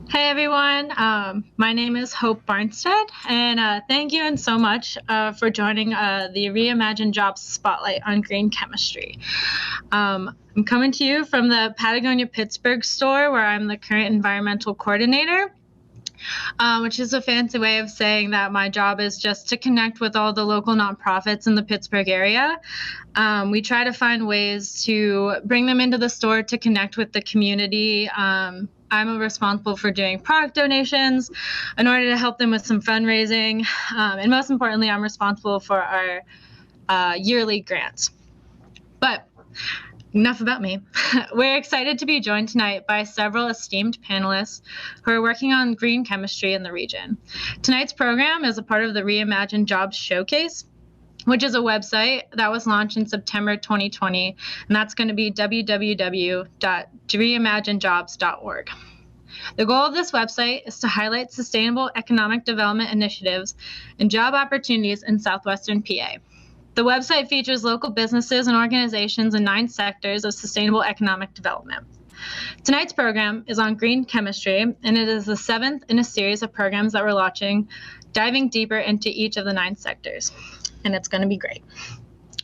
Hey everyone, my name is Hope Barnstead, and thank you and so much for joining the Reimagine Jobs Spotlight on Green Chemistry. I'm coming to you from the Patagonia Pittsburgh store, where I'm the current environmental coordinator, which is a fancy way of saying that my job is just to connect with all the local nonprofits in the Pittsburgh area. We try to find ways to bring them into the store to connect with the community. I'm responsible for doing product donations in order to help them with some fundraising. And most importantly, I'm responsible for our yearly grants. But enough about me. We're excited to be joined tonight by several esteemed panelists who are working on green chemistry in the region. Tonight's program is a part of the Reimagine Jobs Showcase, which is a website that was launched in September 2020, and that's going to be www.reimaginejobs.org. The goal of this website is to highlight sustainable economic development initiatives and job opportunities in southwestern PA. The website features local businesses and organizations in 9 sectors of sustainable economic development. Tonight's program is on green chemistry, and it is the 7th in a series of programs that we're launching, diving deeper into each of the 9 sectors. And it's going to be great.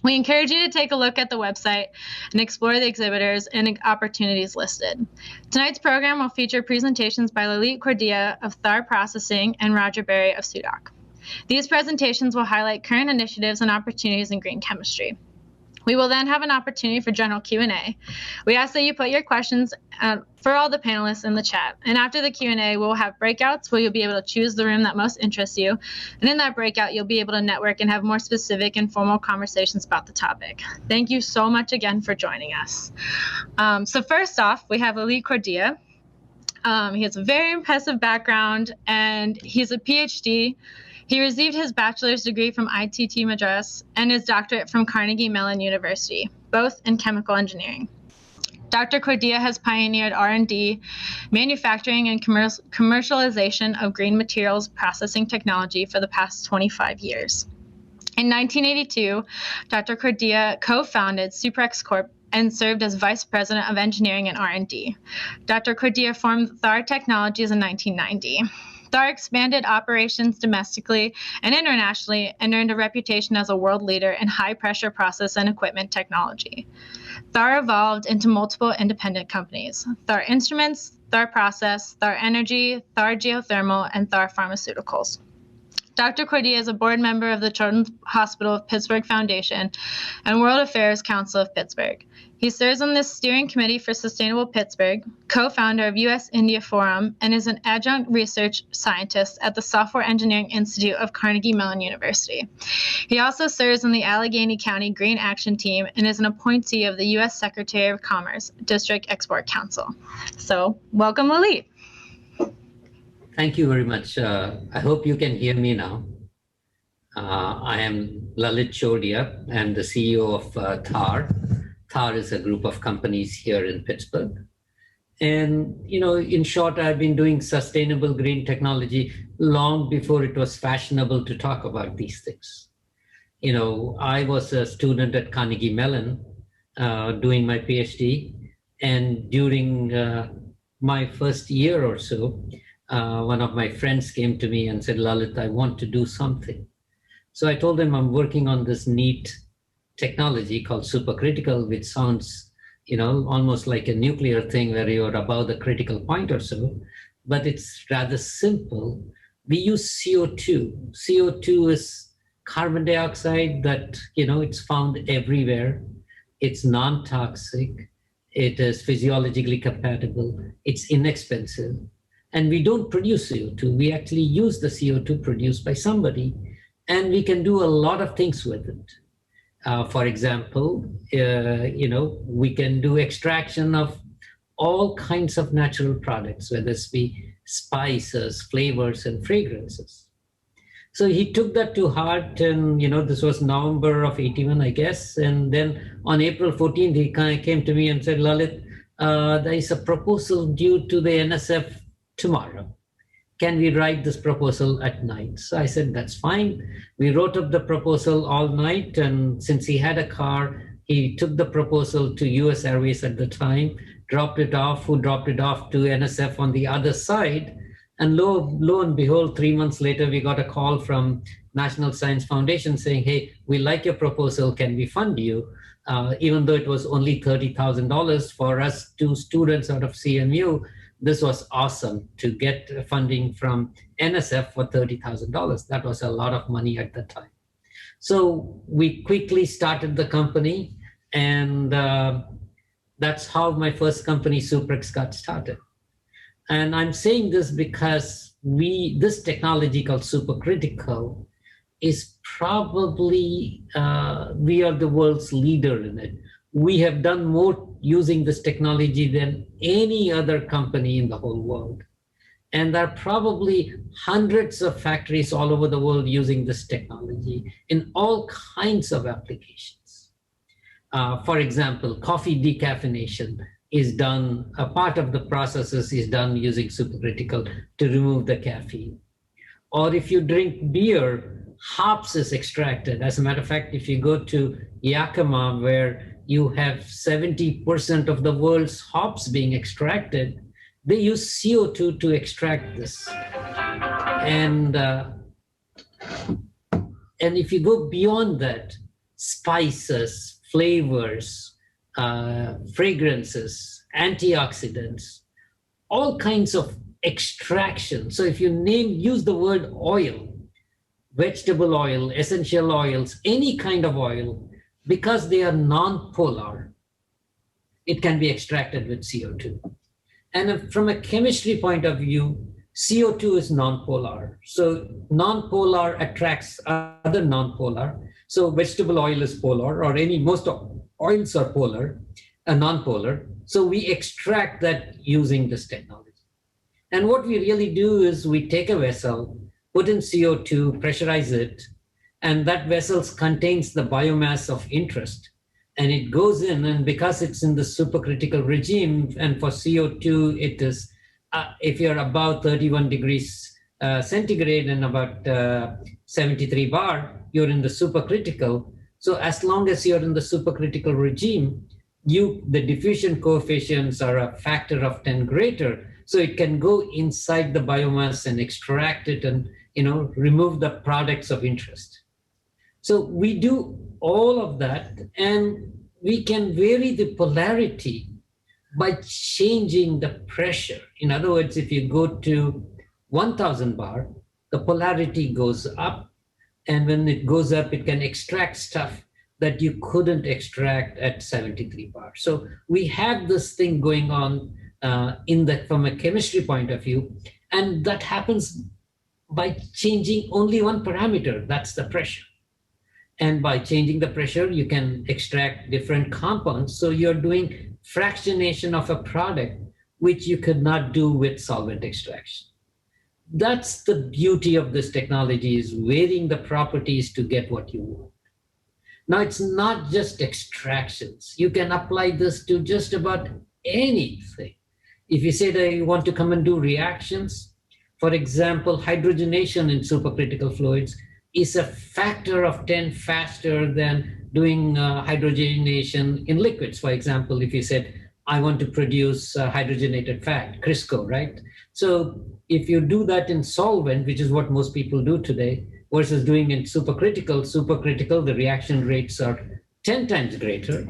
We encourage you to take a look at the website and explore the exhibitors and opportunities listed. Tonight's program will feature presentations by Cordia of Thar Processing and Roger Berry of Sudoc. These presentations will highlight current initiatives and opportunities in green chemistry. We will then have an opportunity for general Q&A. We ask that you put your questions for all the panelists in the chat. And after the Q&A, we'll have breakouts where you'll be able to choose the room that most interests you. And in that breakout, you'll be able to network and have more specific and formal conversations about the topic. Thank you so much again for joining us. So first off, we have Cordia. He has a very impressive background, and he's a PhD. He received his bachelor's degree from ITT Madras and his doctorate from Carnegie Mellon University, both in chemical engineering. Dr. Cordia has pioneered R&D, manufacturing, and commercialization of green materials processing technology for the past 25 years. In 1982, Dr. Cordia co-founded Supercritical Corp and served as Vice President of Engineering and R&D. Dr. Cordia formed Thar Technologies in 1990. Thar expanded operations domestically and internationally and earned a reputation as a world leader in high-pressure process and equipment technology. Thar evolved into multiple independent companies: Thar Instruments, Thar Process, Thar Energy, Thar Geothermal, and Thar Pharmaceuticals. Dr. Cordia is a board member of the Children's Hospital of Pittsburgh Foundation and World Affairs Council of Pittsburgh. He serves on the steering committee for Sustainable Pittsburgh, co-founder of U.S.-India Forum, and is an adjunct research scientist at the Software Engineering Institute of Carnegie Mellon University. He also serves on the Allegheny County Green Action Team and is an appointee of the U.S. Secretary of Commerce, District Export Council. So, welcome, Lalit. Thank you very much. I hope you can hear me now. I am Lalit Cordia. I'm the CEO of Thar. Thar is a group of companies here in Pittsburgh. And, in short, I've been doing sustainable green technology long before it was fashionable to talk about these things. I was a student at Carnegie Mellon doing my PhD. And during my first year or so, one of my friends came to me and said, Lalit, I want to do something. So I told him I'm working on this neat technology called supercritical, which sounds, almost like a nuclear thing where you're above the critical point or so, but it's rather simple. We use CO2. CO2 is carbon dioxide that, it's found everywhere. It's non-toxic. It is physiologically compatible. It's inexpensive. And we don't produce CO2. We actually use the CO2 produced by somebody, and we can do a lot of things with it. For example, we can do extraction of all kinds of natural products, whether it be spices, flavors, and fragrances. So he took that to heart, and this was November of 81, I guess. And then on April 14th, he kind of came to me and said, Lalit, there is a proposal due to the NSF tomorrow. Can we write this proposal at night? So I said, that's fine. We wrote up the proposal all night. And since he had a car, he took the proposal to US Airways at the time dropped it off, who dropped it off to NSF on the other side. And lo and behold, 3 months later, we got a call from National Science Foundation saying, hey, we like your proposal, can we fund you? Even though it was only $30,000 for us, 2 students out of CMU, this was awesome to get funding from NSF for $30,000. That was a lot of money at the time. So we quickly started the company, and that's how my first company, Supercritical, got started. And I'm saying this because this technology called Supercritical is probably, we are the world's leader in it. We have done more using this technology than any other company in the whole world. And there are probably hundreds of factories all over the world using this technology in all kinds of applications. For example, coffee decaffeination is done, a part of the processes is done using Supercritical to remove the caffeine. Or if you drink beer, hops is extracted. As a matter of fact, if you go to Yakima, where you have 70% of the world's hops being extracted, they use CO2 to extract this. And if you go beyond that, spices, flavors, fragrances, antioxidants, all kinds of extraction. So if you use the word oil, vegetable oil, essential oils, any kind of oil, because they are non-polar, it can be extracted with CO2. And from a chemistry point of view, CO2 is non-polar. So non-polar attracts other non-polar. So vegetable oil is polar, or most oils are polar, non-polar. So we extract that using this technology. And what we really do is we take a vessel, put in CO2, pressurize it, and that vessel contains the biomass of interest. And it goes in, and because it's in the supercritical regime, and for CO2, it is, if you're above 31 degrees centigrade and about 73 bar, you're in the supercritical. So as long as you're in the supercritical regime, the diffusion coefficients are a factor of 10 greater. So it can go inside the biomass and extract it and remove the products of interest. So we do all of that, and we can vary the polarity by changing the pressure. In other words, if you go to 1000 bar, the polarity goes up. And when it goes up, it can extract stuff that you couldn't extract at 73 bar. So we have this thing going on from a chemistry point of view, and that happens by changing only one parameter, that's the pressure. And by changing the pressure, you can extract different compounds. So you're doing fractionation of a product, which you could not do with solvent extraction. That's the beauty of this technology, is varying the properties to get what you want. Now, it's not just extractions. You can apply this to just about anything. If you say that you want to come and do reactions, for example, hydrogenation in supercritical fluids is a factor of 10 faster than doing hydrogenation in liquids. For example, if you said, I want to produce hydrogenated fat, Crisco, right? So if you do that in solvent, which is what most people do today, versus doing in supercritical, the reaction rates are 10 times greater.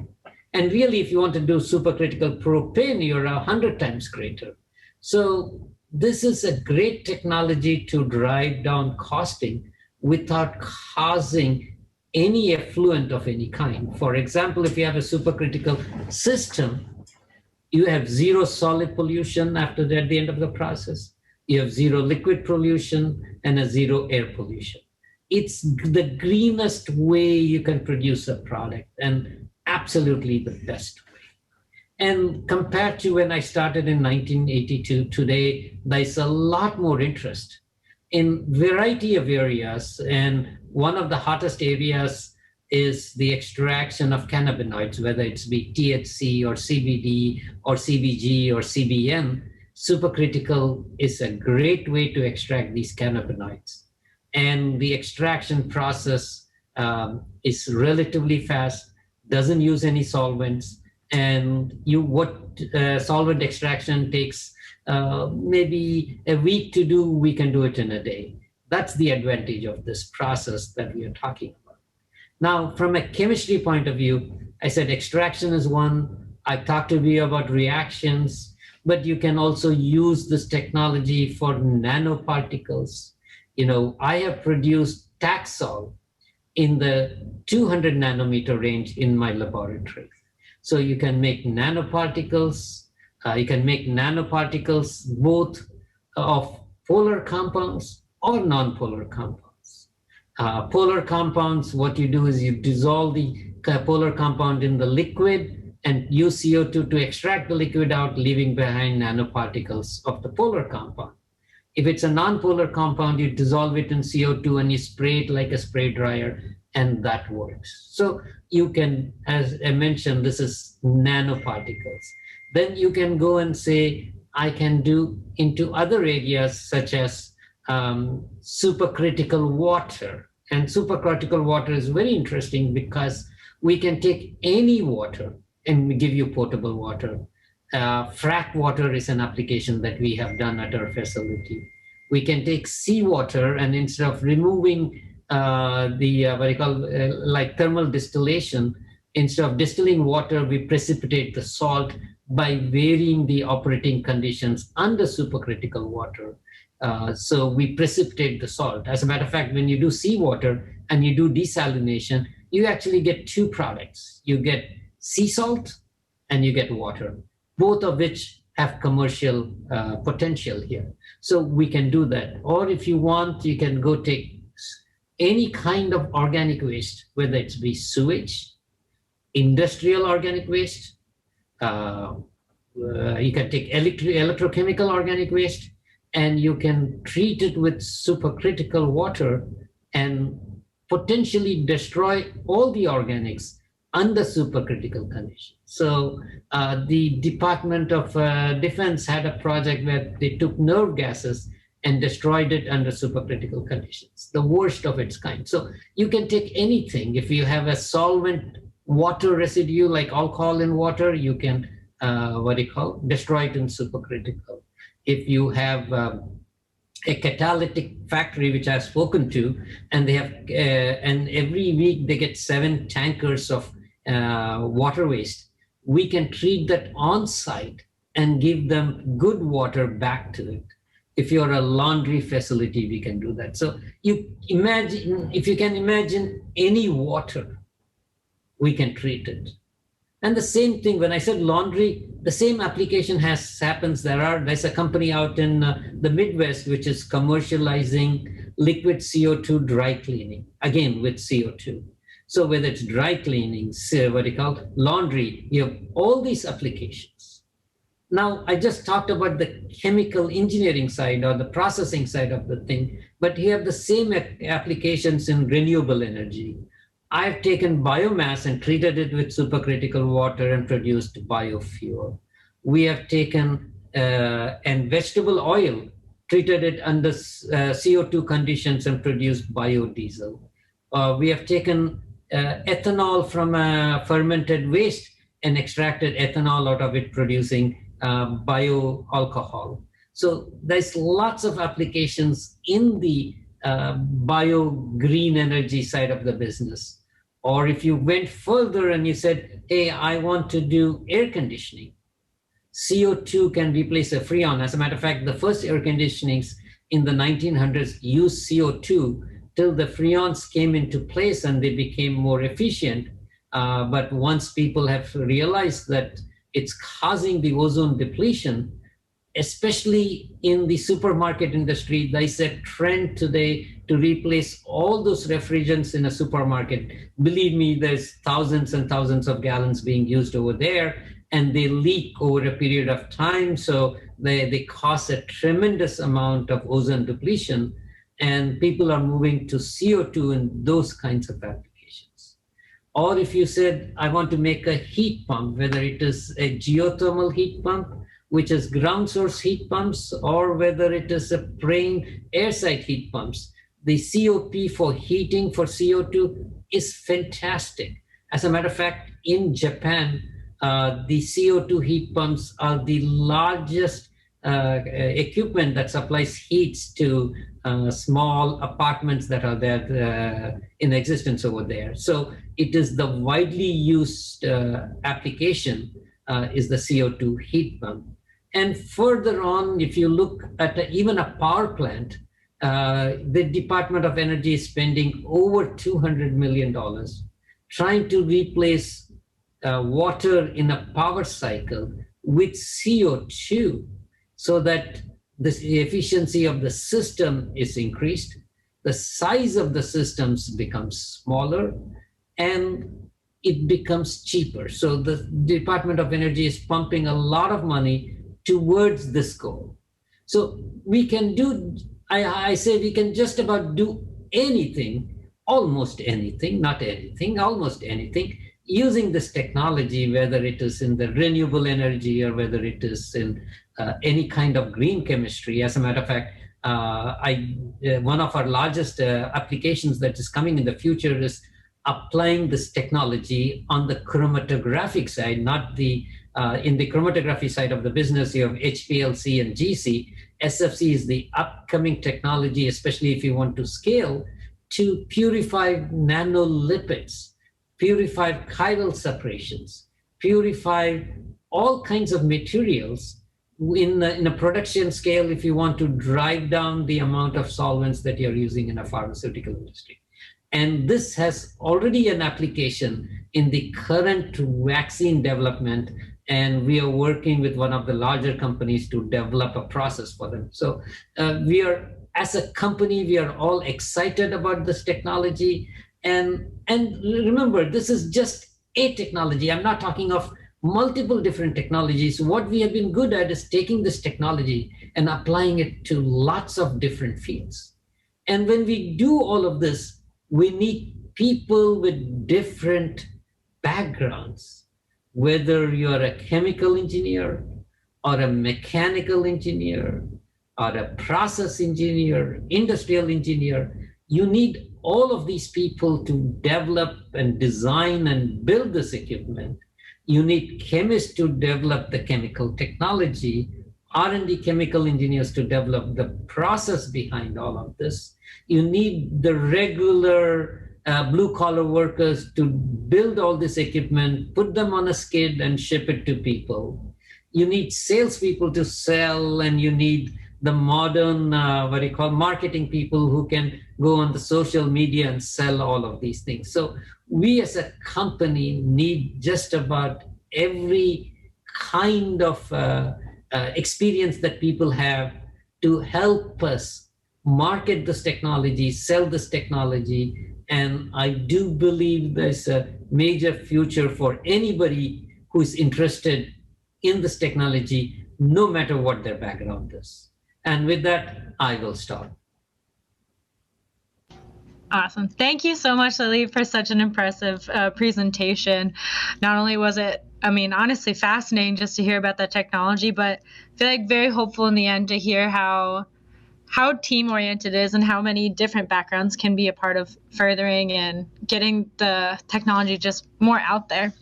And really, if you want to do supercritical propane, you're 100 times greater. So this is a great technology to drive down costing without causing any effluent of any kind. For example, if you have a supercritical system, you have zero solid pollution at the end of the process. You have zero liquid pollution and a zero air pollution. It's the greenest way you can produce a product, and absolutely the best way. And compared to when I started in 1982, today, there's a lot more interest in variety of areas. And one of the hottest areas is the extraction of cannabinoids, whether it's be THC or CBD or CBG or CBN. Supercritical is a great way to extract these cannabinoids. And the extraction process is relatively fast, doesn't use any solvents, and solvent extraction takes maybe a week to do, we can do it in a day. That's the advantage of this process that we are talking about. Now, from a chemistry point of view, I said extraction is one. I talked to you about reactions, but you can also use this technology for nanoparticles. I have produced Taxol in the 200 nanometer range in my laboratory. So you can make nanoparticles. You can make nanoparticles both of polar compounds or non-polar compounds. Polar compounds, what you do is you dissolve the polar compound in the liquid and use CO2 to extract the liquid out, leaving behind nanoparticles of the polar compound. If it's a non-polar compound, you dissolve it in CO2 and you spray it like a spray dryer, and that works. So you can, as I mentioned, this is nanoparticles. Then you can go and say, I can do into other areas such as supercritical water. And supercritical water is very interesting because we can take any water and give you potable water. Frack water is an application that we have done at our facility. We can take seawater, and instead of removing like thermal distillation, instead of distilling water, we precipitate the salt by varying the operating conditions under supercritical water. So we precipitate the salt. As a matter of fact, when you do seawater and you do desalination, you actually get two products. You get sea salt and you get water, both of which have commercial potential here. So we can do that. Or if you want, you can go take any kind of organic waste, whether it's be sewage, industrial organic waste, you can take electrochemical organic waste, and you can treat it with supercritical water and potentially destroy all the organics under supercritical conditions. So the Department of Defense had a project where they took nerve gases and destroyed it under supercritical conditions, the worst of its kind. So you can take anything. If you have a solvent water residue like alcohol in water, you can destroy it in supercritical. If you have a catalytic factory, which I've spoken to, and they have, and every week they get 7 tankers of water waste, we can treat that on site and give them good water back to it. If you're a laundry facility, we can do that. So you imagine, if you can imagine any water, we can treat it. And the same thing, when I said laundry, the same application happens. There's a company out in the Midwest which is commercializing liquid CO2 dry cleaning, again with CO2. So whether it's dry cleaning, laundry, you have all these applications. Now, I just talked about the chemical engineering side or the processing side of the thing, but you have the same applications in renewable energy. I've taken biomass and treated it with supercritical water and produced biofuel. We have taken and vegetable oil, treated it under CO2 conditions and produced biodiesel. We have taken ethanol from fermented waste and extracted ethanol out of it, producing bioalcohol. So there's lots of applications in the bio green energy side of the business. Or if you went further and you said, hey, I want to do air conditioning, CO2 can replace a freon. As a matter of fact, the first air conditionings in the 1900s used CO2 till the freons came into place and they became more efficient. But once people have realized that it's causing the ozone depletion, especially in the supermarket industry, there's a trend today to replace all those refrigerants in a supermarket. Believe me, there's thousands and thousands of gallons being used over there, and they leak over a period of time. So they cause a tremendous amount of ozone depletion, and people are moving to CO2 in those kinds of applications. Or if you said, I want to make a heat pump, whether it is a geothermal heat pump, which is ground source heat pumps, or whether it is a plain air side heat pumps, the COP for heating for CO2 is fantastic. As a matter of fact, in Japan, the CO2 heat pumps are the largest equipment that supplies heats to small apartments that are there in existence over there. So it is the widely used application is the CO2 heat pump. And further on, if you look at even a power plant, the Department of Energy is spending over $200 million trying to replace water in a power cycle with CO2 so that the efficiency of the system is increased, the size of the systems becomes smaller, and it becomes cheaper. So the Department of Energy is pumping a lot of money towards this goal. So we can do, I say we can just about do anything, almost anything, not anything, almost anything, using this technology, whether it is in the renewable energy or whether it is in any kind of green chemistry. As a matter of fact, one of our largest applications that is coming in the future is applying this technology on the chromatographic side, not the in the chromatography side of the business. You have HPLC and GC. SFC is the upcoming technology, especially if you want to scale, to purify nanolipids, purify chiral separations, purify all kinds of materials in a production scale if you want to drive down the amount of solvents that you're using in a pharmaceutical industry. And this has already an application in the current vaccine development, and we are working with one of the larger companies to develop a process for them. So as a company, we are all excited about this technology. And remember, this is just a technology. I'm not talking of multiple different technologies. What we have been good at is taking this technology and applying it to lots of different fields. And when we do all of this, we need people with different backgrounds, whether you're a chemical engineer or a mechanical engineer or a process engineer, industrial engineer. You need all of these people to develop and design and build this equipment. You need chemists to develop the chemical technology, R&D chemical engineers to develop the process behind all of this. You need the regular blue-collar workers to build all this equipment, put them on a skid and ship it to people. You need salespeople to sell, and you need the modern, marketing people who can go on the social media and sell all of these things. So we as a company need just about every kind of experience that people have to help us market this technology, sell this technology. And I do believe there's a major future for anybody who is interested in this technology, no matter what their background is. And with that, I will stop. Awesome. Thank you so much, Lalit, for such an impressive presentation. Not only was it, honestly fascinating just to hear about that technology, but I feel like very hopeful in the end to hear how team-oriented it is and how many different backgrounds can be a part of furthering and getting the technology just more out there.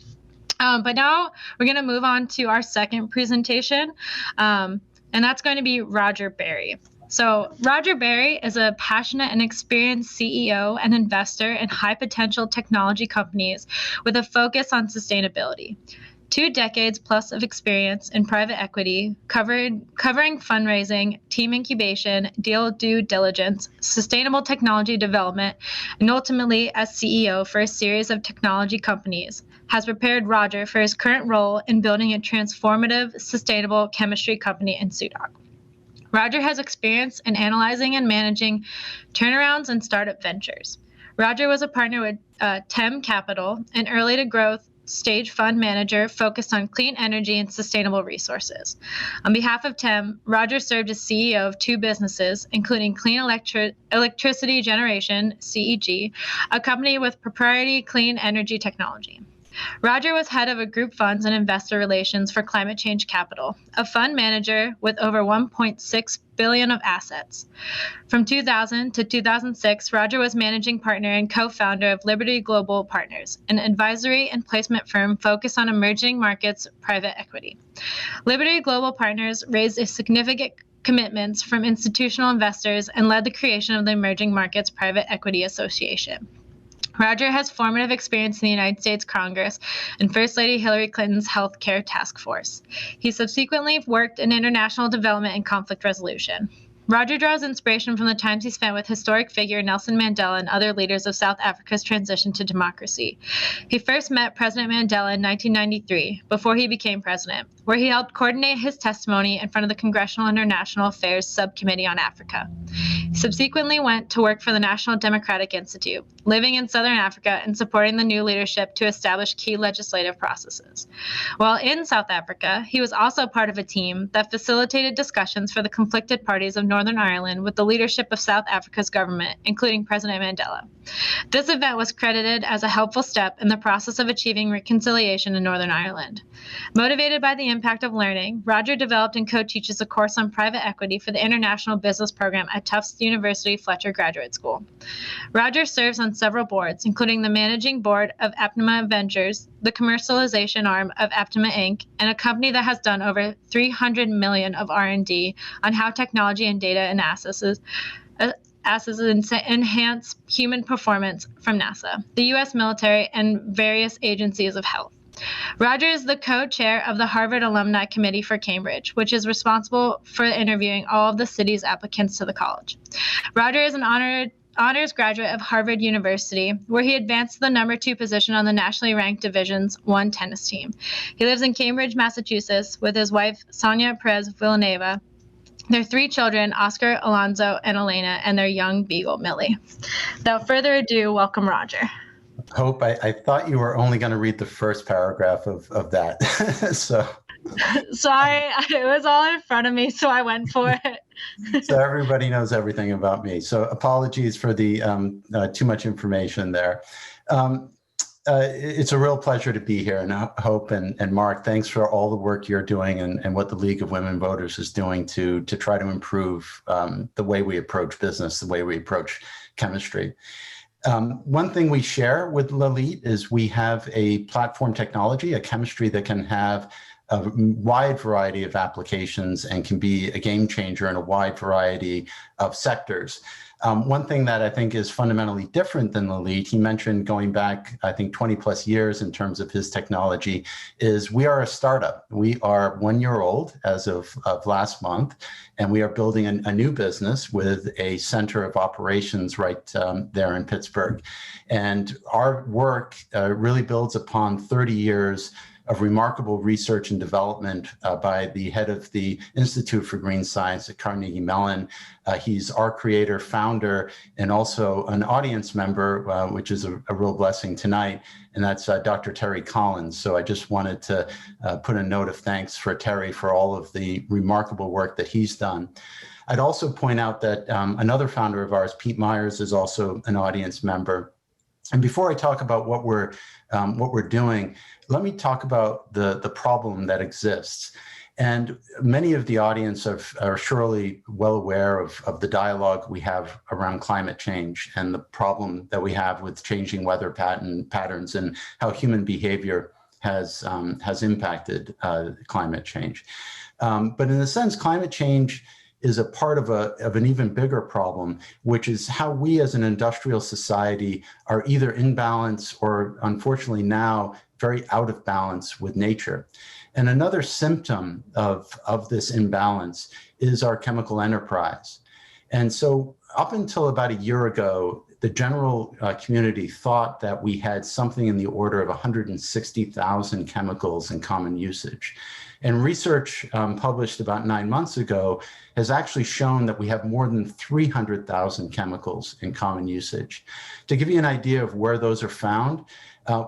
But now we're going to move on to our second presentation, and that's going to be Roger Berry. So Roger Berry is a passionate and experienced CEO and investor in high-potential technology companies with a focus on sustainability. 2 decades plus of experience in private equity, covering fundraising, team incubation, deal due diligence, sustainable technology development, and ultimately as CEO for a series of technology companies, has prepared Roger for his current role in building a transformative, sustainable chemistry company in Sudak. Roger has experience in analyzing and managing turnarounds and startup ventures. Roger was a partner with TEM Capital, an early to growth stage fund manager focused on clean energy and sustainable resources. On behalf of TEM, Roger served as CEO of 2 businesses, including Clean Electricity Generation, CEG, a company with proprietary clean energy technology. Roger was head of a group funds and investor relations for Climate Change Capital, a fund manager with over $1.6 billion of assets. From 2000 to 2006, Roger was managing partner and co-founder of Liberty Global Partners, an advisory and placement firm focused on emerging markets private equity. Liberty Global Partners raised a significant commitments from institutional investors and led the creation of the Emerging Markets Private Equity Association. Roger has formative experience in the United States Congress and First Lady Hillary Clinton's healthcare task force. He subsequently worked in international development and conflict resolution. Roger draws inspiration from the times he spent with historic figure Nelson Mandela and other leaders of South Africa's transition to democracy. He first met President Mandela in 1993, before he became president, where he helped coordinate his testimony in front of the Congressional International Affairs Subcommittee on Africa. He subsequently went to work for the National Democratic Institute, living in Southern Africa and supporting the new leadership to establish key legislative processes. While in South Africa, he was also part of a team that facilitated discussions for the conflicted parties of Northern Ireland with the leadership of South Africa's government, including President Mandela. This event was credited as a helpful step in the process of achieving reconciliation in Northern Ireland. Motivated by the impact of learning, Roger developed and co-teaches a course on private equity for the International Business Program at Tufts University Fletcher Graduate School. Roger serves on several boards, including the managing board of Aptima Ventures, the commercialization arm of Aptima Inc., and a company that has done over $300 million of R&D on how technology and data and assets enhance human performance from NASA, the U.S. military, and various agencies of health. Roger is the co-chair of the Harvard Alumni Committee for Cambridge, which is responsible for interviewing all of the city's applicants to the college. Roger is an honors graduate of Harvard University, where he advanced to the number 2 position on the nationally ranked Divisions I tennis team. He lives in Cambridge, Massachusetts, with his wife, Sonia Perez Villanueva, their 3 children, Oscar, Alonzo, and Elena, and their young beagle, Millie. Without further ado, welcome, Roger. Hope, I thought you were only going to read the first paragraph of that. So sorry, it was all in front of me, so I went for it. So everybody knows everything about me. So apologies for the too much information there. It's a real pleasure to be here, and Hope and Mark, thanks for all the work you're doing and what the League of Women Voters is doing to try to improve the way we approach business, the way we approach chemistry. One thing we share with Lalit is we have a platform technology, a chemistry that can have a wide variety of applications and can be a game changer in a wide variety of sectors. One thing that I think is fundamentally different than Lalit, he mentioned going back, I think, 20 plus years in terms of his technology, is we are a startup. We are 1 year old as of last month, and we are building a new business with a center of operations right there in Pittsburgh. And our work really builds upon 30 years of remarkable research and development by the head of the Institute for Green Science at Carnegie Mellon. He's our creator, founder, and also an audience member, which is a real blessing tonight, and that's Dr. Terry Collins. So I just wanted to put a note of thanks for Terry for all of the remarkable work that he's done. I'd also point out that another founder of ours, Pete Myers, is also an audience member. And before I talk about what we're doing, let me talk about the problem that exists. And many of the audience are surely well aware of the dialogue we have around climate change and the problem that we have with changing weather patterns and how human behavior has impacted climate change. But in a sense, climate change is a part of an even bigger problem, which is how we as an industrial society are either in balance or, unfortunately now, very out of balance with nature. And another symptom of this imbalance is our chemical enterprise. And so up until about a year ago, the general community thought that we had something in the order of 160,000 chemicals in common usage. And research published about 9 months ago has actually shown that we have more than 300,000 chemicals in common usage. To give you an idea of where those are found,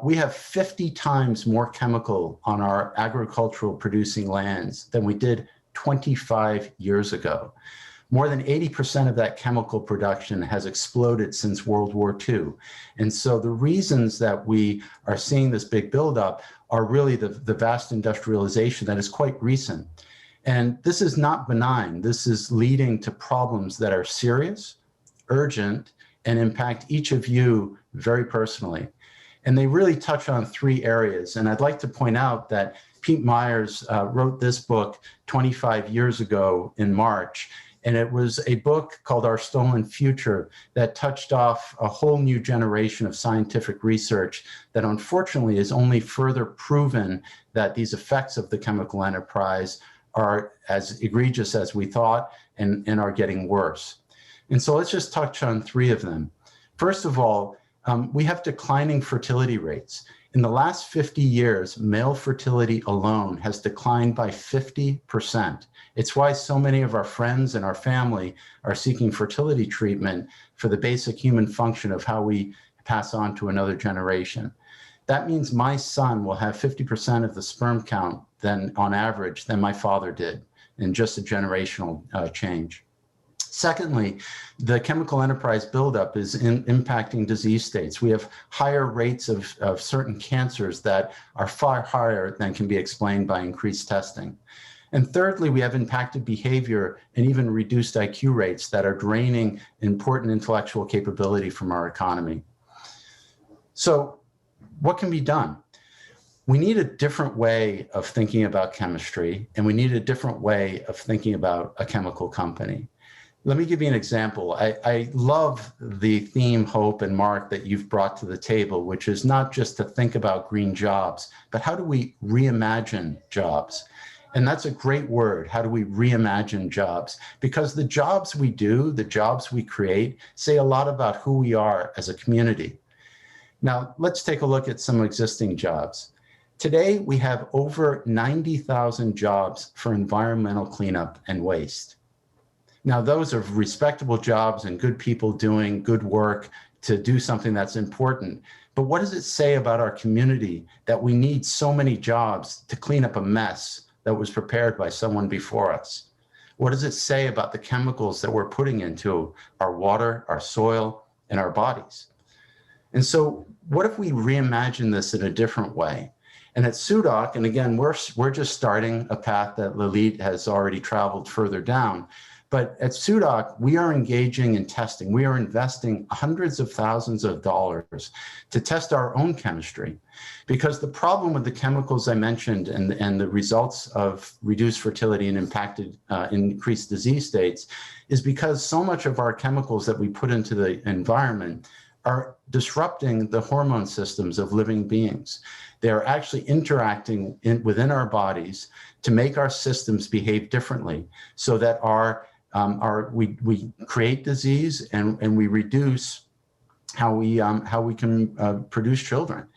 we have 50 times more chemical on our agricultural producing lands than we did 25 years ago. More than 80% of that chemical production has exploded since World War II. And so the reasons that we are seeing this big buildup are really the vast industrialization that is quite recent. And this is not benign. This is leading to problems that are serious, urgent, and impact each of you very personally. And they really touch on three areas. And I'd like to point out that Pete Myers wrote this book 25 years ago in March. And it was a book called Our Stolen Future that touched off a whole new generation of scientific research that unfortunately has only further proven that these effects of the chemical enterprise are as egregious as we thought and are getting worse. And so let's just touch on three of them. First of all, we have declining fertility rates. In the last 50 years, male fertility alone has declined by 50%. It's why so many of our friends and our family are seeking fertility treatment for the basic human function of how we pass on to another generation. That means my son will have 50% of the sperm count than on average than my father did in just a generational change. Secondly, the chemical enterprise buildup is impacting disease states. We have higher rates of certain cancers that are far higher than can be explained by increased testing. And thirdly, we have impacted behavior and even reduced IQ rates that are draining important intellectual capability from our economy. So what can be done? We need a different way of thinking about chemistry, and we need a different way of thinking about a chemical company. Let me give you an example. I love the theme, Hope and Mark, that you've brought to the table, which is not just to think about green jobs, but how do we reimagine jobs? And that's a great word. How do we reimagine jobs? Because the jobs we do, the jobs we create, say a lot about who we are as a community. Now, let's take a look at some existing jobs. Today, we have over 90,000 jobs for environmental cleanup and waste. Now, those are respectable jobs and good people doing good work to do something that's important. But what does it say about our community that we need so many jobs to clean up a mess that was prepared by someone before us? What does it say about the chemicals that we're putting into our water, our soil, and our bodies? And so what if we reimagine this in a different way? And at SUDOC, and again, we're just starting a path that Lalit has already traveled further down. But at SUDOC, we are engaging in testing. We are investing hundreds of thousands of dollars to test our own chemistry. Because the problem with the chemicals I mentioned and the results of reduced fertility and increased disease states is because so much of our chemicals that we put into the environment are disrupting the hormone systems of living beings. They are actually interacting within our bodies to make our systems behave differently so that we create disease and we reduce how we can produce children.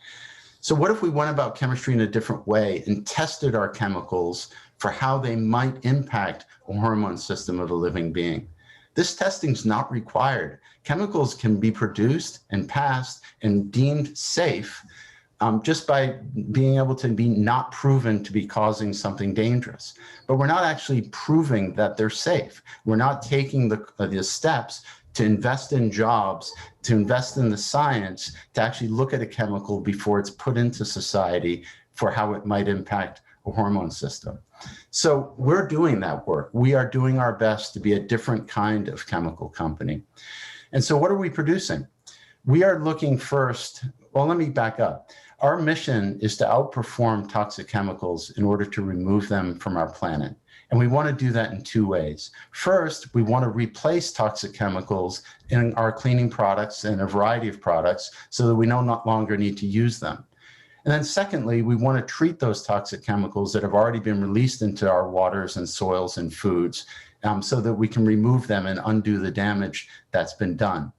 So what if we went about chemistry in a different way and tested our chemicals for how they might impact the hormone system of a living being? This testing is not required. Chemicals can be produced and passed and deemed safe just by being able to be not proven to be causing something dangerous. But we're not actually proving that they're safe. We're not taking the steps to invest in jobs, to invest in the science, to actually look at a chemical before it's put into society for how it might impact a hormone system. So we're doing that work. We are doing our best to be a different kind of chemical company. And so what are we producing? We are looking first, well, let me back up. Our mission is to outperform toxic chemicals in order to remove them from our planet. And we want to do that in two ways. First, we want to replace toxic chemicals in our cleaning products and a variety of products so that we no longer need to use them. And then secondly, we want to treat those toxic chemicals that have already been released into our waters and soils and foods so that we can remove them and undo the damage that's been done.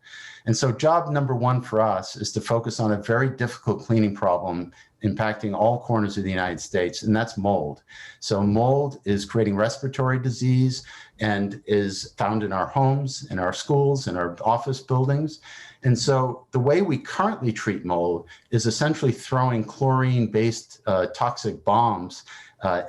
And so job number one for us is to focus on a very difficult cleaning problem impacting all corners of the United States, and that's mold. So mold is creating respiratory disease and is found in our homes, in our schools, in our office buildings. And so the way we currently treat mold is essentially throwing chlorine-based toxic bombs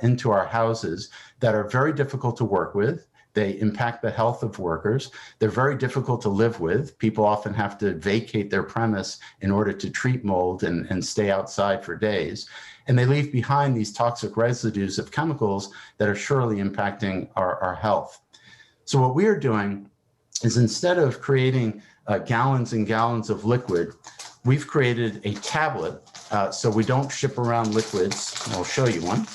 into our houses that are very difficult to work with. They impact the health of workers. They're very difficult to live with. People often have to vacate their premise in order to treat mold and stay outside for days. And they leave behind these toxic residues of chemicals that are surely impacting our health. So what we are doing is, instead of creating gallons and gallons of liquid, we've created a tablet so we don't ship around liquids. I'll show you one.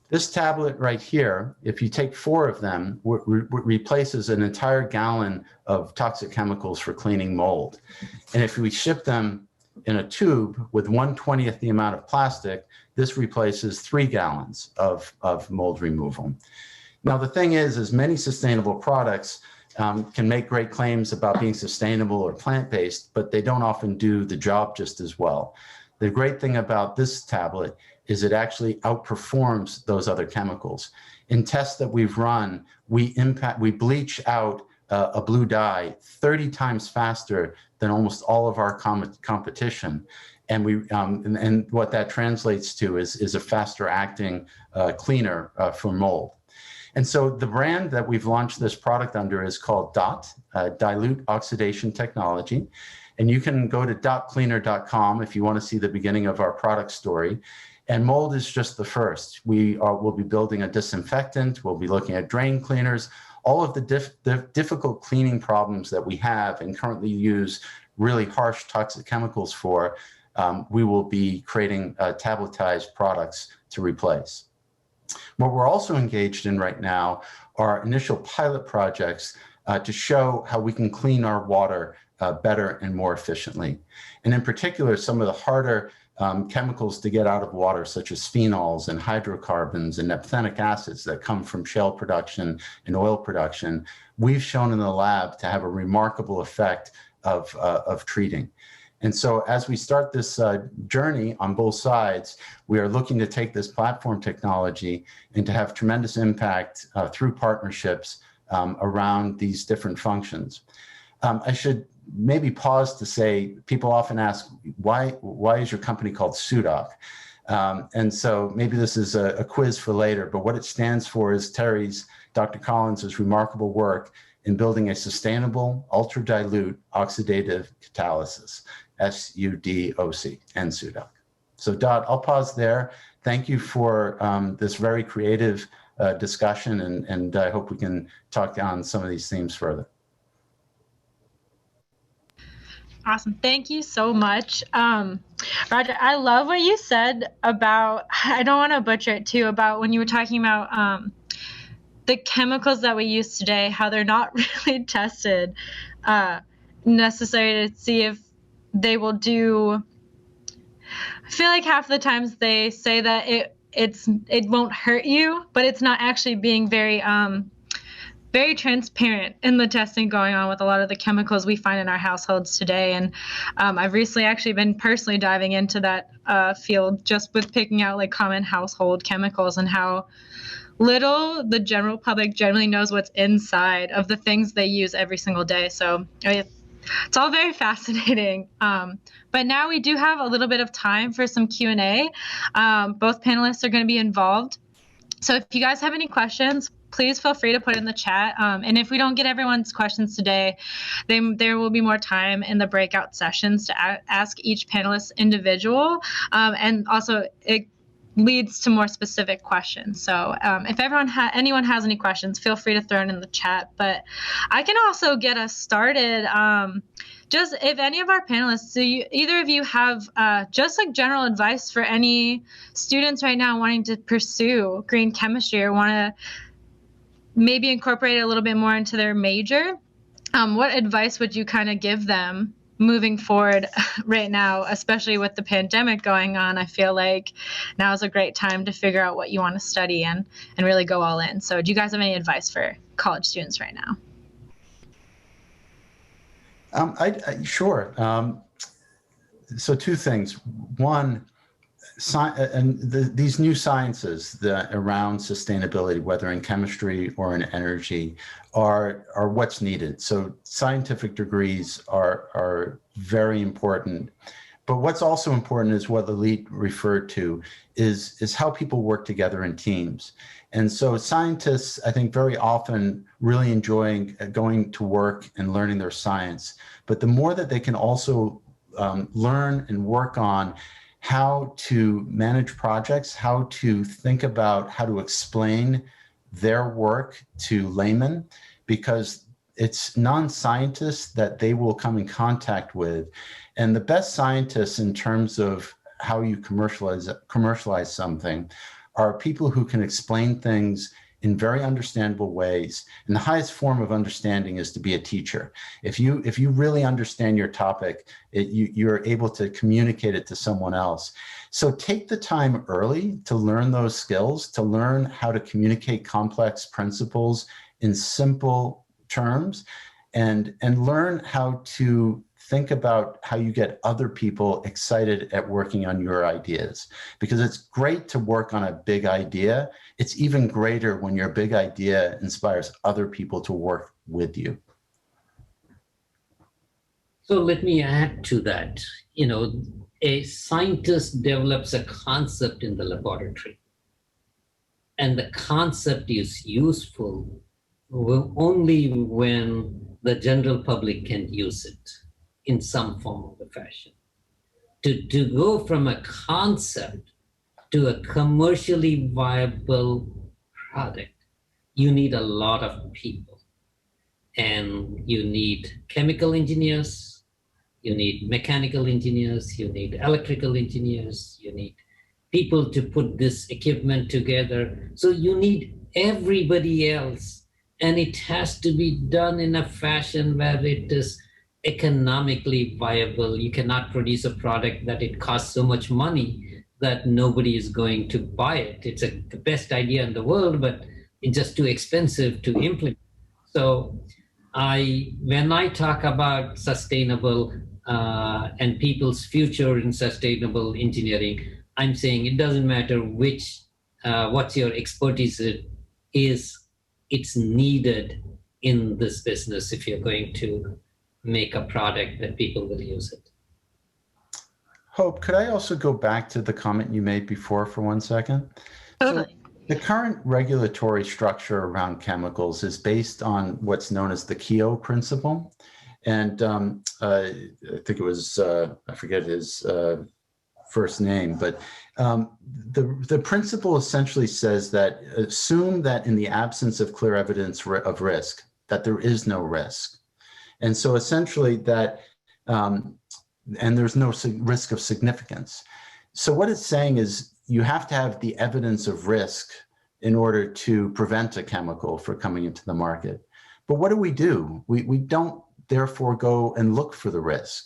This tablet right here, if you take 4 of them, replaces an entire gallon of toxic chemicals for cleaning mold. And if we ship them in a tube with 1/20th the amount of plastic, this replaces 3 gallons of mold removal. Now, the thing is many sustainable products can make great claims about being sustainable or plant-based, but they don't often do the job just as well. The great thing about this tablet is it actually outperforms those other chemicals. In tests that we've run, we bleach out a blue dye 30 times faster than almost all of our competition. And and what that translates to is a faster acting cleaner for mold. And so the brand that we've launched this product under is called DOT, Dilute Oxidation Technology. And you can go to dotcleaner.com if you want to see the beginning of our product story. And mold is just the first. We'll be building a disinfectant. We'll be looking at drain cleaners, all of the difficult cleaning problems that we have and currently use really harsh toxic chemicals for. We will be creating tabletized products to replace. What we're also engaged in right now are initial pilot projects to show how we can clean our water better and more efficiently. And in particular, some of the harder chemicals to get out of water, such as phenols and hydrocarbons and naphthenic acids that come from shale production and oil production, we've shown in the lab to have a remarkable effect of treating. And so as we start this journey on both sides, we are looking to take this platform technology and to have tremendous impact through partnerships around these different functions. I should maybe pause to say, people often ask, why is your company called SUDOC? And so maybe this is a quiz for later, but what it stands for is Dr. Collins' remarkable work in building a sustainable, ultra-dilute oxidative catalysis, SUDOC, and SUDOC. So Dot, I'll pause there. Thank you for this very creative discussion, and I hope we can talk on some of these themes further. Awesome. Thank you so much. Roger, I love what you said about, I don't want to butcher it too, about when you were talking about the chemicals that we use today, how they're not really tested necessarily to see if they will do. I feel like half the times they say that it won't hurt you, but it's not actually being very transparent in the testing going on with a lot of the chemicals we find in our households today. And I've recently actually been personally diving into that field just with picking out like common household chemicals and how little the general public generally knows what's inside of the things they use every single day. So it's all very fascinating. But now we do have a little bit of time for some Q&A. Both panelists are going to be involved. So if you guys have any questions, please feel free to put it in the chat. And if we don't get everyone's questions today, then there will be more time in the breakout sessions to ask each panelist individual. And also it leads to more specific questions. So if anyone has any questions, feel free to throw it in the chat. But I can also get us started. Just if any of our panelists, so either of you have just like general advice for any students right now wanting to pursue green chemistry or want to maybe incorporate it a little bit more into their major, what advice would you kind of give them moving forward right now, especially with the pandemic going on? I feel like now is a great time to figure out what you want to study and really go all in. So do you guys have any advice for college students right now? Sure. So 2 things. One, these new sciences around sustainability, whether in chemistry or in energy, are what's needed. So scientific degrees are very important, But what's also important is what Lalit referred to is how people work together in teams. And so scientists, I think, very often really enjoying going to work and learning their science. But the more that they can also learn and work on how to manage projects, how to think about how to explain their work to laymen, because it's non-scientists that they will come in contact with. And the best scientists in terms of how you commercialize something are people who can explain things in very understandable ways. And the highest form of understanding is to be a teacher. If you really understand your topic, you're able to communicate it to someone else. So take the time early to learn those skills, to learn how to communicate complex principles in simple terms, and learn how to think about how you get other people excited at working on your ideas. Because it's great to work on a big idea. It's even greater when your big idea inspires other people to work with you. So let me add to that. A scientist develops a concept in the laboratory, and the concept is useful only when the general public can use it in some form or fashion. To go from a concept to a commercially viable product, you need a lot of people. And you need chemical engineers, you need mechanical engineers, you need electrical engineers, you need people to put this equipment together. So you need everybody else. And it has to be done in a fashion where it is economically viable. You cannot produce a product that it costs so much money that nobody is going to buy it. It's the best idea in the world, but it's just too expensive to implement. So when I talk about sustainable and people's future in sustainable engineering, I'm saying it doesn't matter what's your expertise is, it's needed in this business if you're going to make a product that people will use it. Hope, could I also go back to the comment you made before for 1 second? Totally. So the current regulatory structure around chemicals is based on what's known as the Keogh principle. And I think it was, I forget his first name, but the principle essentially says that assume that in the absence of clear evidence of risk, that there is no risk. And so essentially that, and there's no risk of significance. So what it's saying is you have to have the evidence of risk in order to prevent a chemical from coming into the market. But what do? We don't therefore go and look for the risk.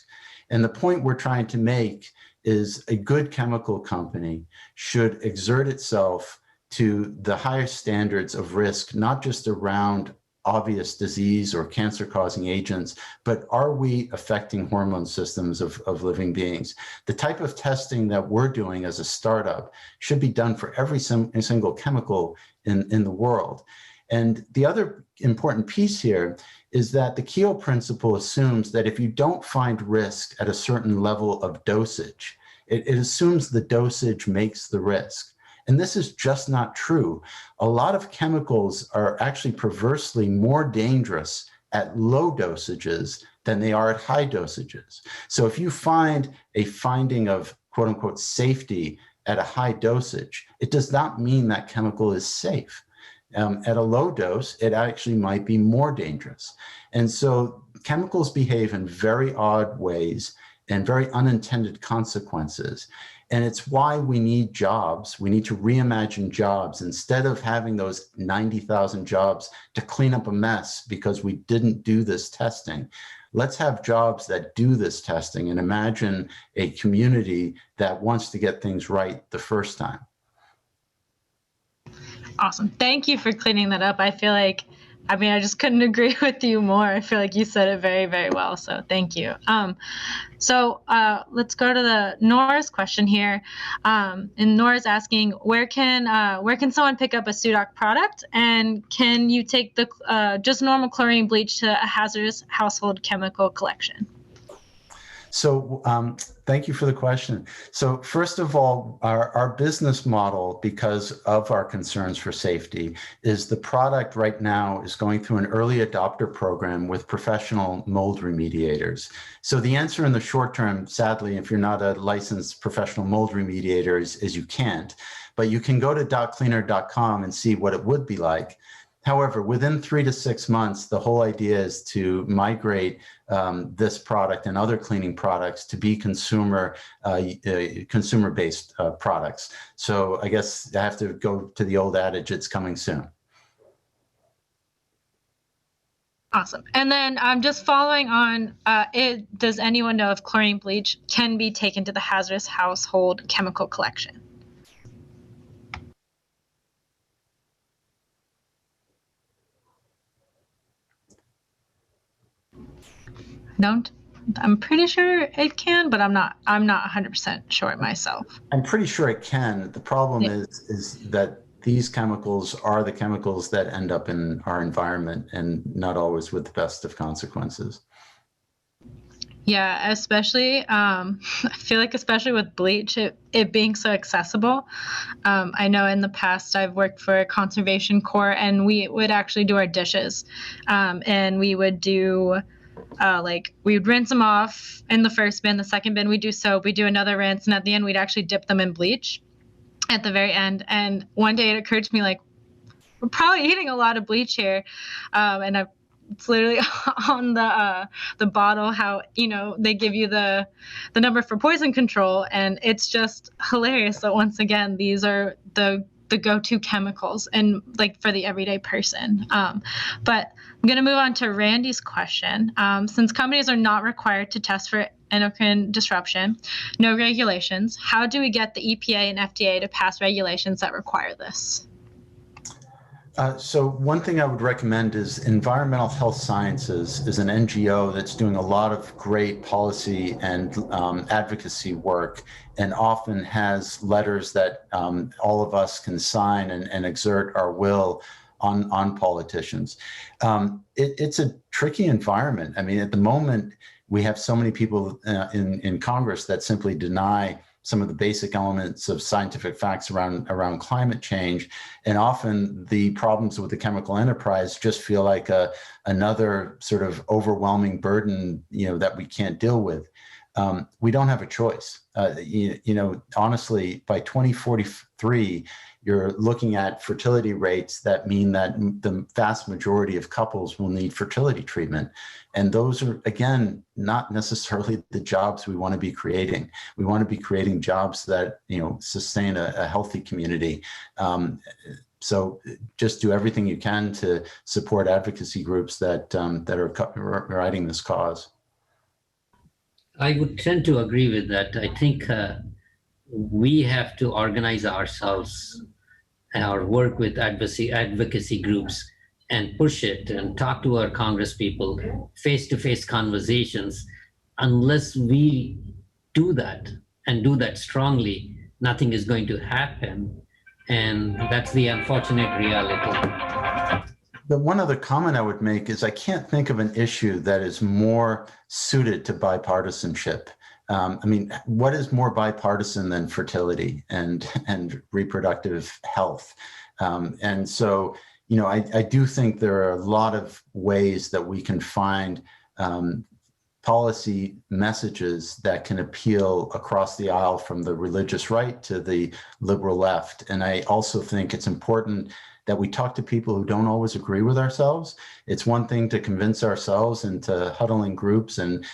And the point we're trying to make is a good chemical company should exert itself to the highest standards of risk, not just around obvious disease or cancer-causing agents, but are we affecting hormone systems of living beings? The type of testing that we're doing as a startup should be done for every single chemical in the world. And the other important piece here is that the Keogh principle assumes that if you don't find risk at a certain level of dosage, it assumes the dosage makes the risk. And this is just not true. A lot of chemicals are actually perversely more dangerous at low dosages than they are at high dosages. So if you find a finding of quote unquote safety at a high dosage, it does not mean that chemical is safe. At a low dose, it actually might be more dangerous. And so chemicals behave in very odd ways and very unintended consequences. And it's why we need jobs. We need to reimagine jobs instead of having those 90,000 jobs to clean up a mess because we didn't do this testing. Let's have jobs that do this testing and imagine a community that wants to get things right the first time. Awesome. Thank you for cleaning that up. I just couldn't agree with you more. I feel like you said it very, very well. So thank you. So let's go to Nora's question here. And Nora's asking, where can someone pick up a Sudoc product? And can you take the just normal chlorine bleach to a hazardous household chemical collection? So thank you for the question. So first of all, our business model, because of our concerns for safety, is the product right now is going through an early adopter program with professional mold remediators. So the answer in the short term, sadly, if you're not a licensed professional mold remediator, is you can't. But you can go to dotcleaner.com and see what it would be like. However, within 3 to 6 months, the whole idea is to migrate this product and other cleaning products to be consumer-based products. So I guess I have to go to the old adage, it's coming soon. Awesome. And then just following on, does anyone know if chlorine bleach can be taken to the hazardous household chemical collection? Don't. I'm pretty sure it can, but I'm not 100% sure myself. I'm pretty sure it can. The problem is that these chemicals are the chemicals that end up in our environment, and not always with the best of consequences. Yeah, especially, I feel like especially with bleach, it being so accessible. I know in the past I've worked for a conservation corps, and we would actually do our dishes, and we would do we would rinse them off in the first bin, the second bin we'd do soap, we'd do another rinse, and at the end we'd actually dip them in bleach at the very end. And one day it occurred to me, like, we're probably eating a lot of bleach here, and it's literally on the bottle how they give you the number for poison control, and it's just hilarious that once again these are the go-to chemicals and like for the everyday person. But I'm going to move on to Randy's question. Since companies are not required to test for endocrine disruption, no regulations, how do we get the EPA and FDA to pass regulations that require this? So one thing I would recommend is Environmental Health Sciences is an NGO that's doing a lot of great policy and advocacy work, and often has letters that all of us can sign and exert our will on politicians. It's a tricky environment. I mean, at the moment, we have so many people in Congress that simply deny some of the basic elements of scientific facts around climate change. And often the problems with the chemical enterprise just feel like another sort of overwhelming burden, that we can't deal with. We don't have a choice. Honestly, by 2043, you're looking at fertility rates that mean that the vast majority of couples will need fertility treatment. And those are, again, not necessarily the jobs we want to be creating. We want to be creating jobs that, sustain a healthy community. So just do everything you can to support advocacy groups that are writing this cause. I would tend to agree with that. I think we have to organize ourselves or work with advocacy groups and push it and talk to our Congress people, face-to-face conversations. Unless we do that and do that strongly, nothing is going to happen. And that's the unfortunate reality. The one other comment I would make is I can't think of an issue that is more suited to bipartisanship. What is more bipartisan than fertility and reproductive health? And so, I do think there are a lot of ways that we can find policy messages that can appeal across the aisle from the religious right to the liberal left. And I also think it's important that we talk to people who don't always agree with ourselves. It's one thing to convince ourselves and to huddle in groups and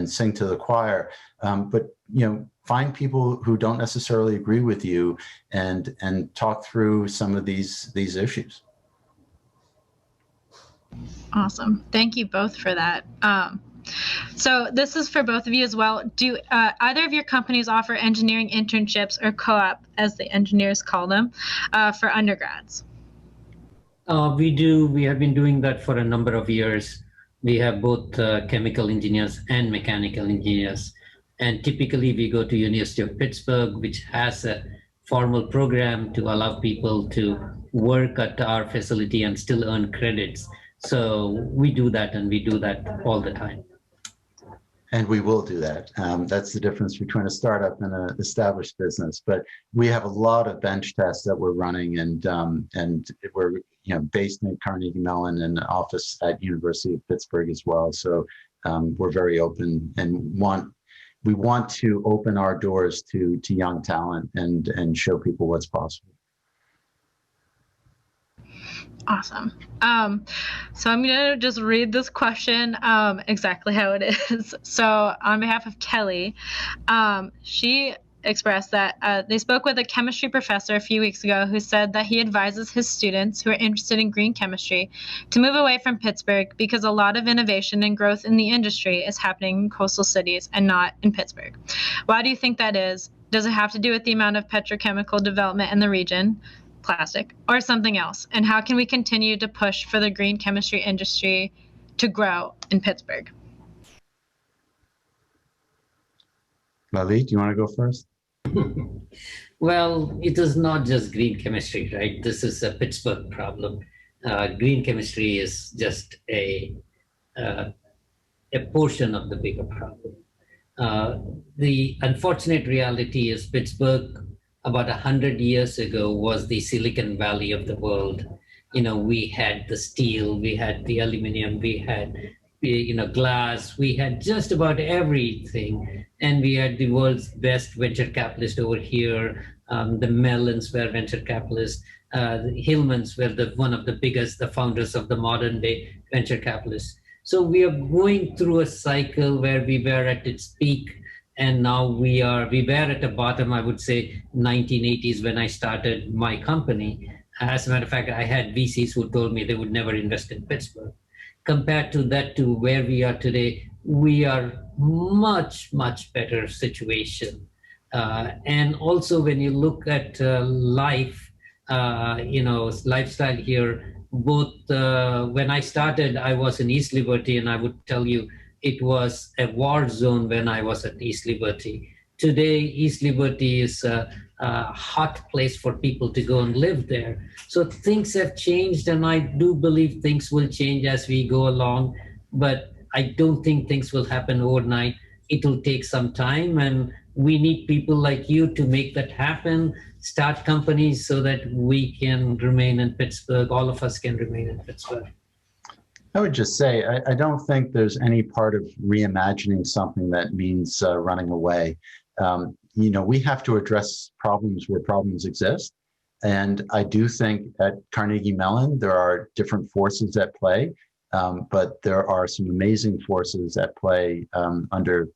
sing to the choir, but find people who don't necessarily agree with you and talk through some of these issues. Awesome. Thank you both for that. So this is for both of you as well. Do either of your companies offer engineering internships or co-op, as the engineers call them, for undergrads? We do. We have been doing that for a number of years. We have both chemical engineers and mechanical engineers. And typically we go to University of Pittsburgh, which has a formal program to allow people to work at our facility and still earn credits. So we do that, and we do that all the time. And we will do that. That's the difference between a startup and an established business. But we have a lot of bench tests that we're running, and we're based in Carnegie Mellon and an office at University of Pittsburgh as well. So we're very open and we want to open our doors to young talent and show people what's possible. Awesome. So I'm going to just read this question exactly how it is. So on behalf of Kelly, she expressed that they spoke with a chemistry professor a few weeks ago who said that he advises his students who are interested in green chemistry to move away from Pittsburgh because a lot of innovation and growth in the industry is happening in coastal cities and not in Pittsburgh. Why do you think that is? Does it have to do with the amount of petrochemical development in the region, plastic, or something else? And how can we continue to push for the green chemistry industry to grow in Pittsburgh? Lali, do you want to go first? Well, it is not just green chemistry, right? This is a Pittsburgh problem. Green chemistry is just a portion of the bigger problem. The unfortunate reality is Pittsburgh, about 100 years ago, was the Silicon Valley of the world. We had the steel, we had the aluminum, we had glass, we had just about everything. And we had the world's best venture capitalists over here. The Mellons were venture capitalists. The Hillmans were one of the biggest, the founders of the modern day venture capitalists. So we are going through a cycle where we were at its peak, and now we were at the bottom, I would say, 1980s when I started my company. As a matter of fact, I had VCs who told me they would never invest in Pittsburgh. Compared to that, to where we are today, we are much, much better situation. And also when you look at life, lifestyle here, both when I started, I was in East Liberty, and I would tell you it was a war zone when I was at East Liberty. Today, East Liberty is a hot place for people to go and live there. So things have changed, and I do believe things will change as we go along, but I don't think things will happen overnight. It will take some time, and we need people like you to make that happen, start companies so that we can remain in Pittsburgh. All of us can remain in Pittsburgh. I would just say, I don't think there's any part of reimagining something that means running away. We have to address problems where problems exist. And I do think at Carnegie Mellon, there are different forces at play, but there are some amazing forces at play under,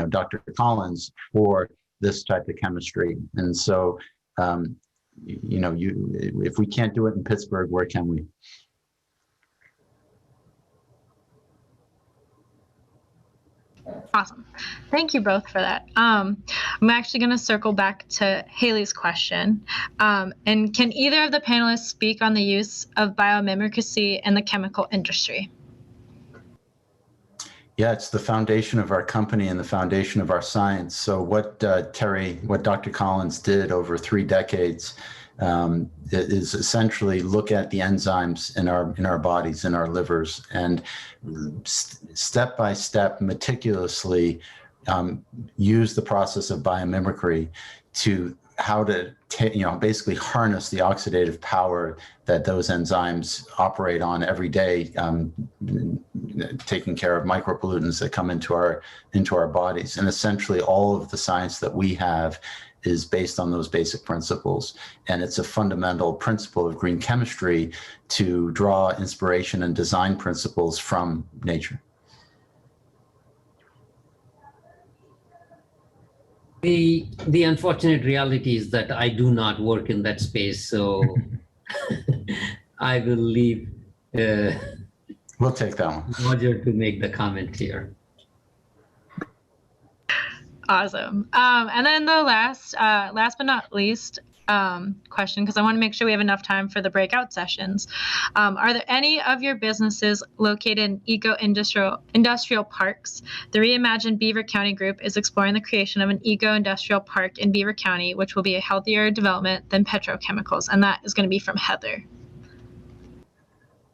Dr. Collins for this type of chemistry. And so, if we can't do it in Pittsburgh, where can we? Awesome. Thank you both for that. I'm actually going to circle back to Haley's question. And can either of the panelists speak on the use of biomimicry in the chemical industry? Yeah, it's the foundation of our company and the foundation of our science. So what Dr. Collins did over 3 decades is essentially look at the enzymes in our bodies, in our livers, and step by step, meticulously use the process of biomimicry to how to basically harness the oxidative power that those enzymes operate on every day, taking care of micropollutants that come into our bodies. And essentially all of the science that we have is based on those basic principles. And it's a fundamental principle of green chemistry to draw inspiration and design principles from nature. The unfortunate reality is that I do not work in that space, so I will leave we'll take that one. Roger to make the comment here. Awesome. And then the last but not least question, because I want to make sure we have enough time for the breakout sessions. Are there any of your businesses located in eco-industrial parks? The Reimagine Beaver County Group is exploring the creation of an eco-industrial park in Beaver County, which will be a healthier development than petrochemicals. And that is going to be from Heather.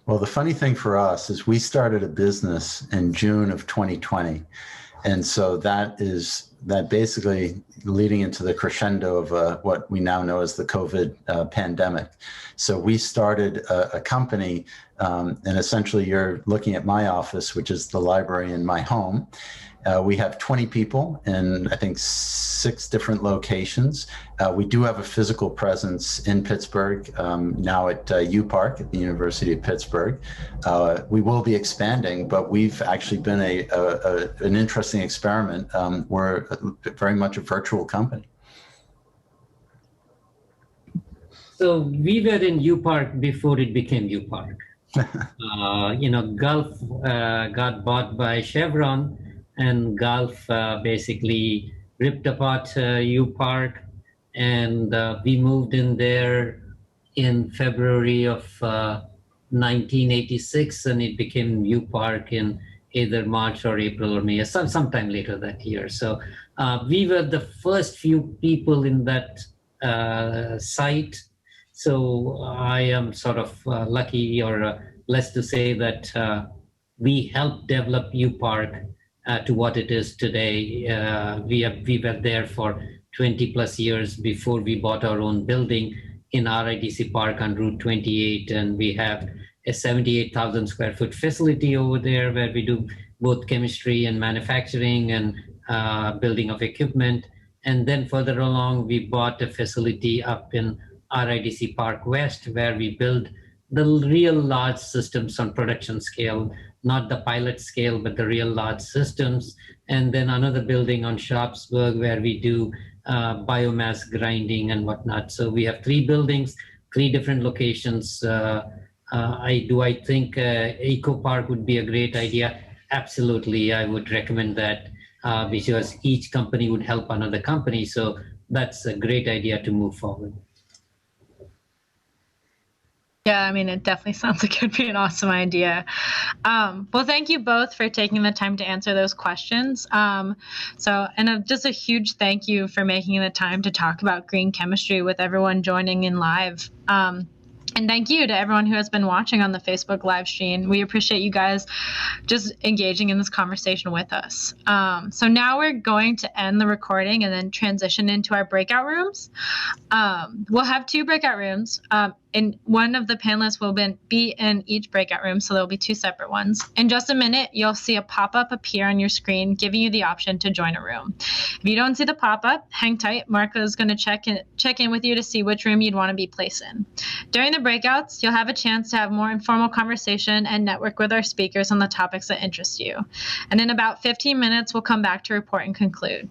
Well, the funny thing for us is we started a business in June of 2020. And so that basically leading into the crescendo of what we now know as the COVID pandemic. So we started a company, and essentially you're looking at my office, which is the library in my home. We have 20 people in, I think, 6 different locations. We do have a physical presence in Pittsburgh, now at UPark at the University of Pittsburgh. We will be expanding, but we've actually been an interesting experiment. We're very much a virtual company. So we were in UPark before it became UPark. Gulf got bought by Chevron, and Gulf basically ripped apart UPark, and we moved in there in February of 1986, and it became UPark in either March or April or May, sometime later that year. So we were the first few people in that site. So I am sort of lucky or blessed to say that we helped develop UPark to what it is today. We were there for 20 plus years before we bought our own building in RIDC Park on Route 28, and we have a 78,000 square foot facility over there where we do both chemistry and manufacturing and building of equipment. And then further along, we bought a facility up in RIDC Park West where we build the real large systems on production scale, not the pilot scale, but the real large systems. And then another building on Sharpsburg where we do biomass grinding and whatnot. So we have 3 buildings, 3 different locations. I think Eco Park would be a great idea. Absolutely, I would recommend that because each company would help another company. So that's a great idea to move forward. Yeah, I mean, it definitely sounds like it would be an awesome idea. Well, thank you both for taking the time to answer those questions. Just a huge thank you for making the time to talk about green chemistry with everyone joining in live. And thank you to everyone who has been watching on the Facebook live stream. We appreciate you guys just engaging in this conversation with us. So now we're going to end the recording and then transition into our breakout rooms. We'll have 2 breakout rooms. And one of the panelists will be in each breakout room, so there'll be 2 separate ones. In just a minute, you'll see a pop-up appear on your screen, giving you the option to join a room. If you don't see the pop-up, hang tight. Marco is going to check in with you to see which room you'd want to be placed in. During the breakouts, you'll have a chance to have more informal conversation and network with our speakers on the topics that interest you. And in about 15 minutes, we'll come back to report and conclude.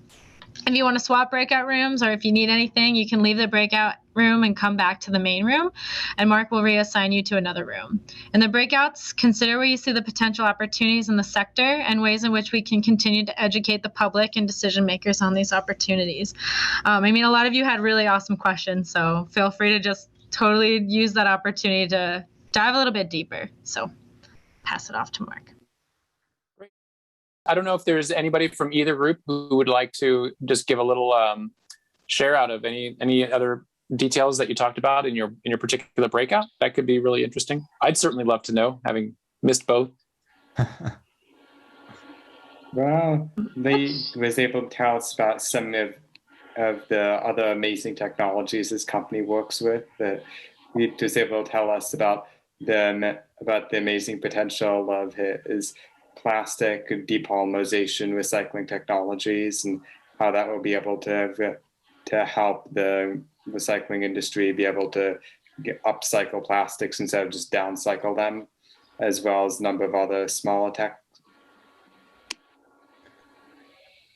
If you want to swap breakout rooms or if you need anything, you can leave the breakout room and come back to the main room, and Mark will reassign you to another room. In the breakouts, consider where you see the potential opportunities in the sector and ways in which we can continue to educate the public and decision makers on these opportunities. A lot of you had really awesome questions, so feel free to just totally use that opportunity to dive a little bit deeper. So pass it off to Mark. I don't know if there's anybody from either group who would like to just give a little share out of any other details that you talked about in your particular breakout. That could be really interesting. I'd certainly love to know, having missed both. Well, they was able to tell us about some of the other amazing technologies this company works with. That he was able to tell us about the amazing potential of his plastic depolymerization recycling technologies and how that will be able to help the recycling industry be able to upcycle plastics instead of just downcycle them, as well as a number of other smaller tech.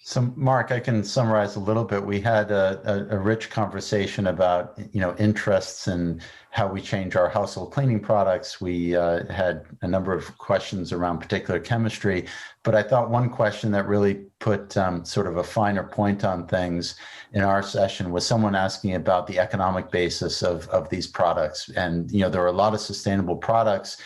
So, Mark, I can summarize a little bit. We had a rich conversation about, interests and how we change our household cleaning products. We had a number of questions around particular chemistry, but I thought one question that really put sort of a finer point on things in our session was someone asking about the economic basis of these products. And, there are a lot of sustainable products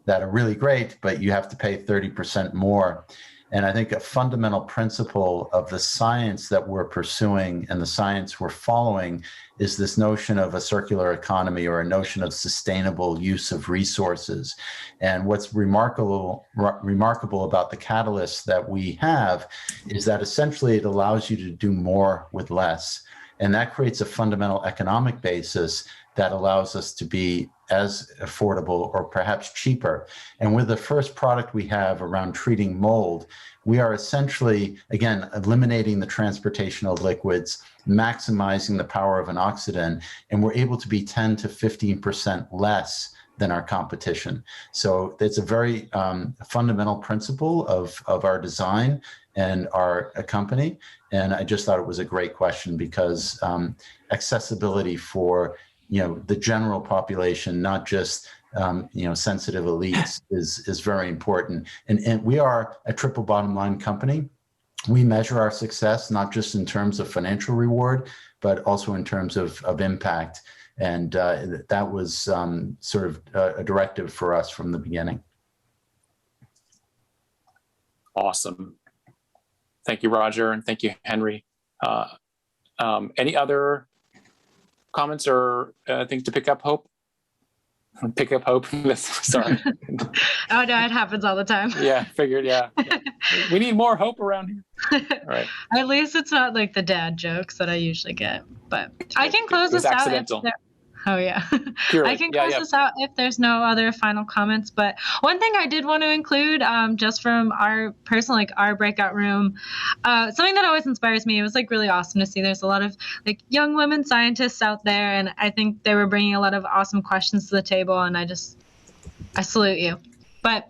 that are really great, but you have to pay 30% more. And I think a fundamental principle of the science that we're pursuing and the science we're following is this notion of a circular economy, or a notion of sustainable use of resources. And what's remarkable about the catalyst that we have is that essentially it allows you to do more with less. And that creates a fundamental economic basis that allows us to be as affordable or perhaps cheaper. And with the first product we have around treating mold, we are essentially, again, eliminating the transportation of liquids, maximizing the power of an oxidant, and we're able to be 10 to 15% less than our competition. So it's a very fundamental principle of our design and our company. And I just thought it was a great question, because accessibility for the general population, not just sensitive elites, is very important. And we are a triple bottom line company. We measure our success not just in terms of financial reward, but also in terms of impact. And that was sort of a directive for us from the beginning. Awesome. Thank you, Roger, and thank you, Henry. Any other comments or things to pick up hope? Pick up hope. Sorry. Oh no, it happens all the time. Yeah, figured. Yeah. We need more hope around here. All right. At least it's not like the dad jokes that I usually get. But I can close this accidental. out. Oh yeah. Purely. I can close this out if there's no other final comments. But one thing I did want to include, just from our personal, our breakout room, something that always inspires me. It was really awesome to see. There's a lot of young women scientists out there, and I think they were bringing a lot of awesome questions to the table. And I salute you. But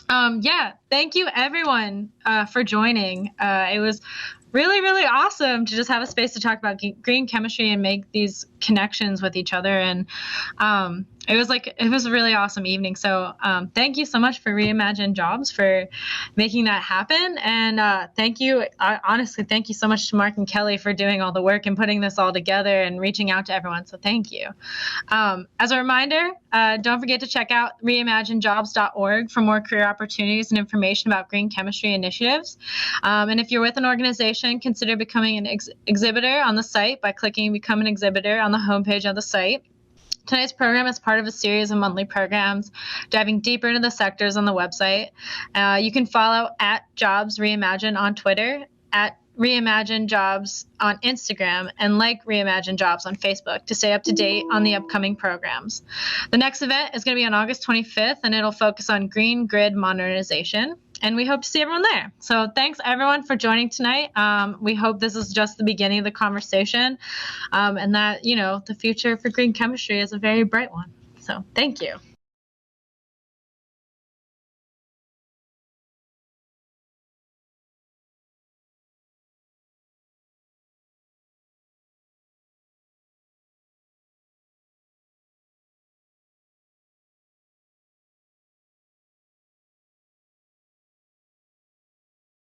yeah, thank you everyone for joining. It was really, really awesome to just have a space to talk about green chemistry and make these connections with each other. And it was a really awesome evening. So thank you so much for Reimagine Jobs for making that happen. And thank you so much to Mark and Kelly for doing all the work and putting this all together and reaching out to everyone. So thank you. As a reminder, don't forget to check out reimaginejobs.org for more career opportunities and information about green chemistry initiatives. And if you're with an organization, consider becoming an exhibitor on the site by clicking Become an Exhibitor on the homepage of the site. Tonight's program is part of a series of monthly programs diving deeper into the sectors on the website. You can follow @Jobs Reimagine on Twitter, @Reimagine Jobs on Instagram, and Reimagine Jobs on Facebook to stay up to date on the upcoming programs. The next event is going to be on August 25th, and it'll focus on green grid modernization. And we hope to see everyone there. So thanks everyone for joining tonight. We hope this is just the beginning of the conversation, and that the future for green chemistry is a very bright one. So thank you.